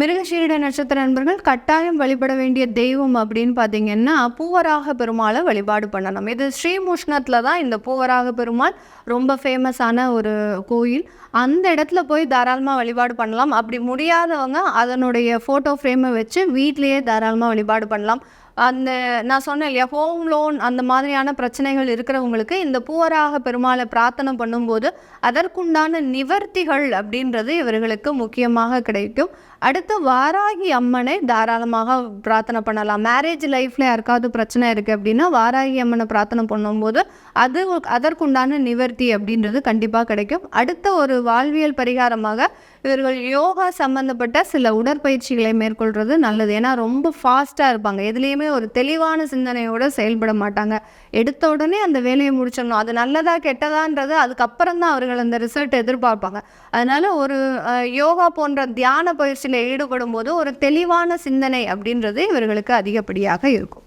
மிருகசீரிட நட்சத்திர நண்பர்கள் கட்டாயம் வழிபட வேண்டிய தெய்வம் அப்படின்னு பார்த்தீங்கன்னா பூவராக பெருமாளை வழிபாடு பண்ணணும். இது ஸ்ரீமுஷ்ணத்தில் தான் இந்த பூவராக பெருமாள் ரொம்ப ஃபேமஸான ஒரு கோயில். அந்த இடத்துல போய் தாராளமாக வழிபாடு பண்ணலாம். அப்படி முடியாதவங்க அதனுடைய ஃபோட்டோ ஃப்ரேமை வச்சு வீட்லேயே தாராளமாக வழிபாடு பண்ணலாம். அந்த நான் சொன்னேன் இல்லையா, ஹோம் லோன் அந்த மாதிரியான பிரச்சனைகள் இருக்கிறவங்களுக்கு இந்த பூவராக பெருமாளை பிரார்த்தனை பண்ணும்போது அதற்குண்டான நிவர்த்திகள் அப்படின்றது இவர்களுக்கு முக்கியமாக கிடைக்கும். அடுத்து வாராகி அம்மனை தாராளமாக பிரார்த்தனை பண்ணலாம். மேரேஜ் லைஃப்பில் யாருக்காவது பிரச்சனை இருக்குது அப்படின்னா வாராகி அம்மனை பிரார்த்தனை பண்ணும்போது அதற்குண்டான நிவர்த்தி அப்படின்றது கண்டிப்பாக கிடைக்கும். அடுத்த ஒரு வாழ்வியல் பரிகாரமாக இவர்கள் யோகா சம்மந்தப்பட்ட சில உடற்பயிற்சிகளை மேற்கொள்வது நல்லது. ஏன்னா ரொம்ப ஃபாஸ்ட்டாக இருப்பாங்க, எதுலேயுமே ஒரு தெளிவான சிந்தனையோடு செயல்பட மாட்டாங்க. எடுத்த உடனே அந்த வேலையை முடிச்சிடணும், அது நல்லதா கெட்டதான்றது அதுக்கப்புறம் தான் அவர்கள் அந்த ரிசல்ட் எதிர்பார்ப்பாங்க. அதனால் ஒரு யோகா போன்ற தியான பயிற்சியில் ஈடுபடும் போது ஒரு தெளிவான சிந்தனை அப்படின்றது இவர்களுக்கு அதிகப்படியாக இருக்கும்.